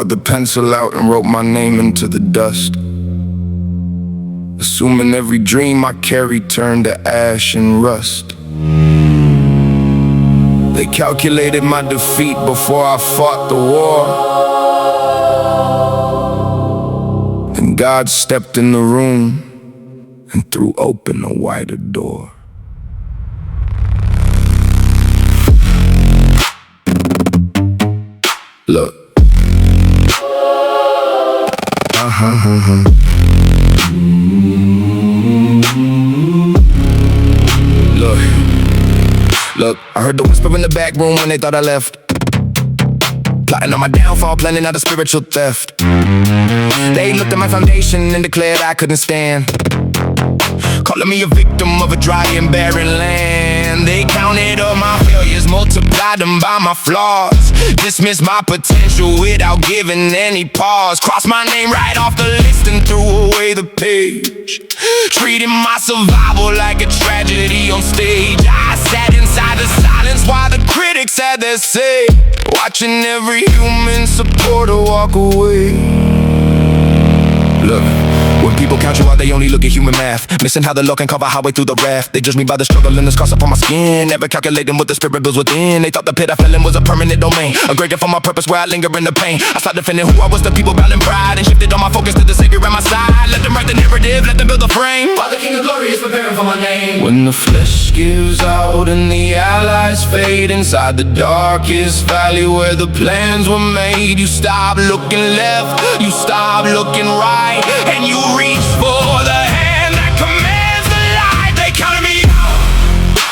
got the pencil out and wrote my name into the dust, assuming every dream I carried turned to ash and rust. They calculated my defeat before I fought the war, and God stepped in the room and threw open a wider door. Look. Look, I heard the whisper in the back room when they thought I left, plotting on my downfall, planning out a spiritual theft. They looked at my foundation and declared I couldn't stand, calling me a victim of a dry and barren land. They counted up my failures, multiplied them by my flaws, dismissed my potential without giving any pause, crossed my name right off the list and threw away the page, treating my survival like a tragedy on stage. I sat inside the silence while the critics had their say, watching every human supporter walk away. Look, when people count you out, they only look at human math, missing how the Lord can carve a highway through the raft. They judge me by the struggle and the scars upon my skin, never calculating what the spirit builds within. They thought the pit I fell in was a permanent domain, a greater for my purpose where I linger in the pain. I started defending who I was, the people battling pride, and shifted all my focus to the Savior at my side. Let them write the narrative, let them build the frame, while the King of Glory is preparing for my name. When the flesh gives out and the allies fade, inside the darkest valley where the plans were made, you stop looking left, you stop looking right, and you reach for the hand that commands the light. They counted me out,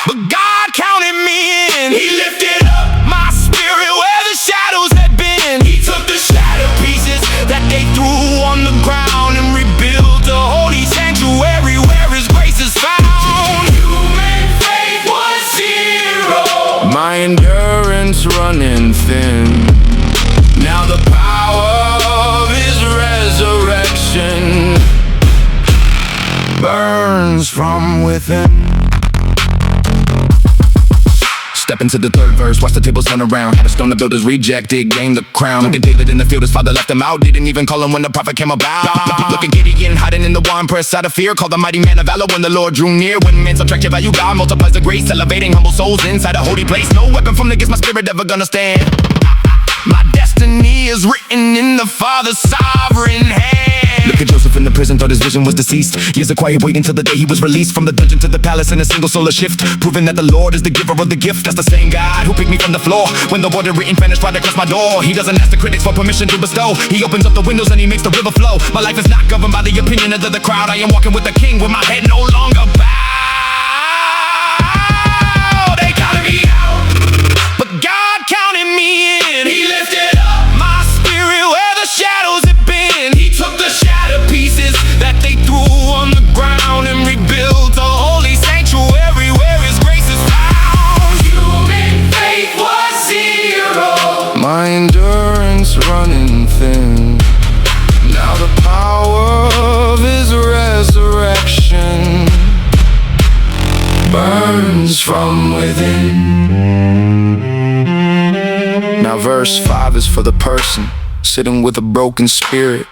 but God counted me in. He lifted up my spirit where the shadows had been. He took the shattered pieces that they threw on the ground and rebuilt a holy sanctuary where His grace is found. Human faith was zero, my endurance running thin. Now the power of His resurrection burns from within. Step into the third verse, watch the tables turn around. Had a stone the builders rejected, gained the crown. Look at David in the field, his father left him out, didn't even call him when the prophet came about. Look at Gideon hiding in the wine press out of fear, called the mighty man of valor when the Lord drew near. When men subtract your value, God multiplies the grace, elevating humble souls inside a holy place. No weapon formed against my spirit ever gonna stand. My destiny is written in the Father's sovereign hand. Look at Joseph in the prison, thought his vision was deceased. Years of quiet waiting till the day he was released from the dungeon to the palace in a single solar shift, proving that the Lord is the giver of the gift. That's the same God who picked me from the floor when the word written vanished right across my door. He doesn't ask the critics for permission to bestow, He opens up the windows and He makes the river flow. My life is not governed by the opinion of the crowd. I am walking with the King with my head no longer bowed. They counted me out, but God counted me in. He lifted up my spirit where the shadows had been. He took the shattered pieces that they threw on the ground and rebuilt a holy sanctuary where His grace is found. Human faith was zero, my endurance running thin. Now the power of His resurrection burns from within. Now verse 5 is for the person sitting with a broken spirit,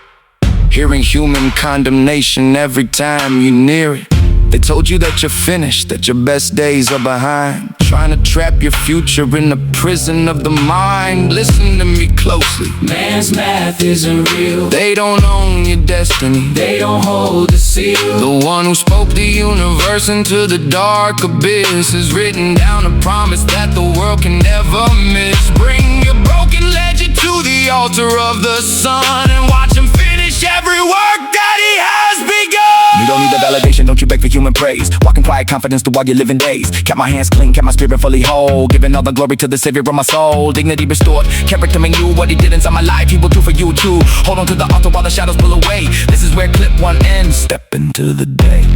hearing human condemnation every time you near it. They told you that you're finished, that your best days are behind, trying to trap your future in the prison of the mind. Listen to me closely, man's math isn't real. They don't own your destiny, they don't hold the seal. The one who spoke the universe into the dark abyss has written down a promise that the world can never miss. Bring your broken legend to the altar of the Son and watch Him finish every work that He has begun. You don't need the validation, don't you beg for human praise. Walk in quiet confidence through all your living days. Kept my hands clean, kept my spirit fully whole, giving all the glory to the Savior of my soul. Dignity restored, character in you, what He did inside my life He will do for you too. Hold on to the altar while the shadows pull away. This is where clip 1 ends. Step into the day.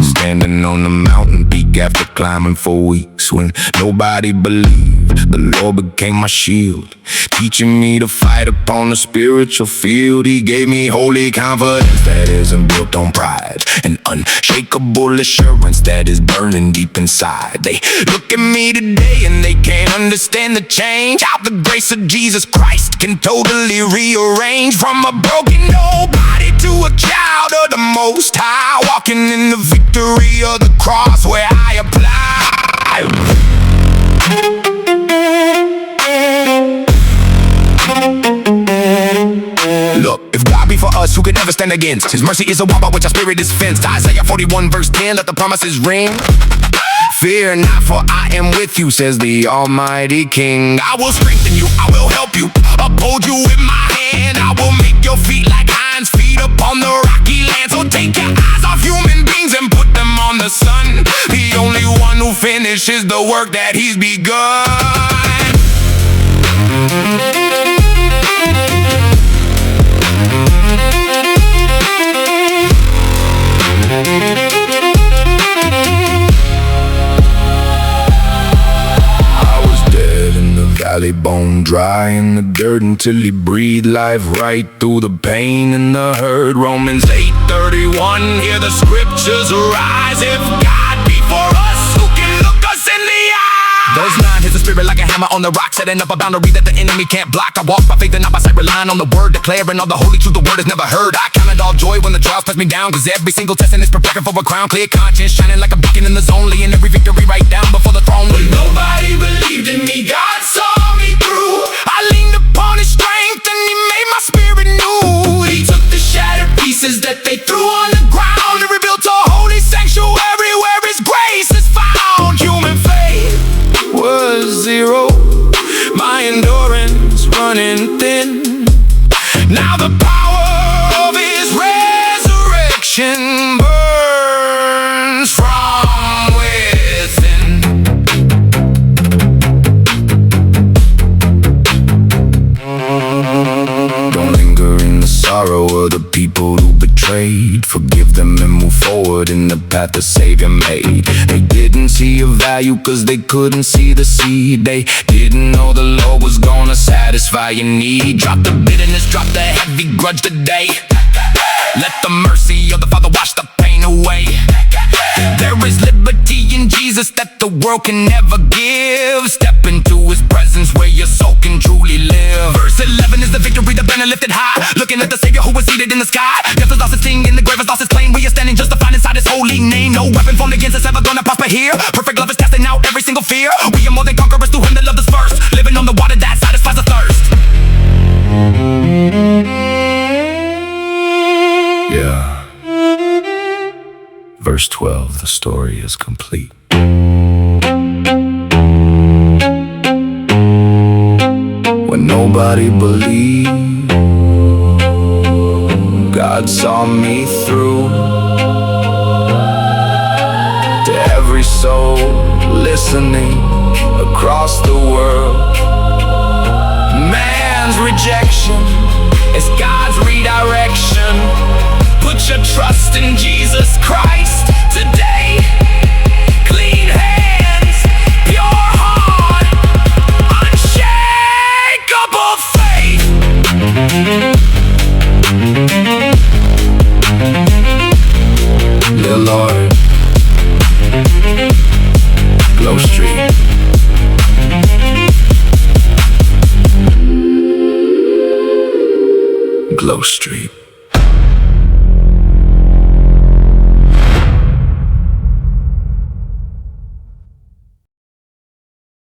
Standing on the mountain peak after climbing for weeks, when nobody believed, the Lord became my shield, teaching me to fight upon the spiritual field. He gave me holy confidence that isn't built on pride, pride, an unshakable assurance that is burning deep inside. They look at me today and they can't understand the change, how the grace of Jesus Christ can totally rearrange from a broken nobody to a child of the Most High, walking in the victory of the cross where I apply. Look, if God be for us, who could ever stand against? His mercy is a wall by which our spirit is fenced. Isaiah 41 verse 10, let the promises ring. Fear not, for I am with you, says the Almighty King. I will strengthen you, I will help you, uphold you with my hand. I will make your feet like hinds feet upon the rocky land. So take your eyes off human beings and put them on the Son, the only one who finishes the work that He's begun. Valley, bone dry in the dirt until He breathed life right through the pain and the hurt. Romans 8:31, hear the scriptures rise. If God be for us, who can look us in the eye? Verse 9 hits the spirit like a hammer on the rock, setting up a boundary that the enemy can't block. I walk by faith and not by sight, relying on the word, declaring all the holy truth the word has never heard. I count it all joy when the trials press me down, cause every single testing is preparing for a crown. Clear conscience, shining like a beacon in the zone, laying every victory right down before the throne. When nobody believed in me, God saw me through. I leaned upon His strength and He made my spirit new. He took the shattered pieces that they threw on the ground and rebuilt a holy sanctuary where His grace is found. Human faith was zero, my endurance running thin. Now the power of His resurrection burns from within. Don't linger in the sorrow of the people who betrayed. Forgive them and move forward in the path the Savior made. They didn't see your value cause they couldn't see the seed. They didn't know the Lord was gonna satisfy your need. Drop the bitterness, drop the heavy grudge today. Let the mercy of the Father wash the pain away. There is liberty in Jesus that the world can never give. Step into His presence where your soul can truly live. Verse 11 is the victory, the banner lifted high, looking at the Savior who was seated in the sky. Death has lost its sting and the grave has lost its claim. We are standing justified inside His holy name. No weapon formed against us ever gonna prosper here. Perfect love is casting out every single fear. We are more than conquerors through Him that loved us first, living on the water that satisfies the thirst. Yeah. Verse 12, the story is complete. When nobody believed, God saw me through. To every soul listening across the world, man's rejection is God's redirection. Put your trust in Jesus Christ today. Clean hands, pure heart, unshakable faith. Little Lord,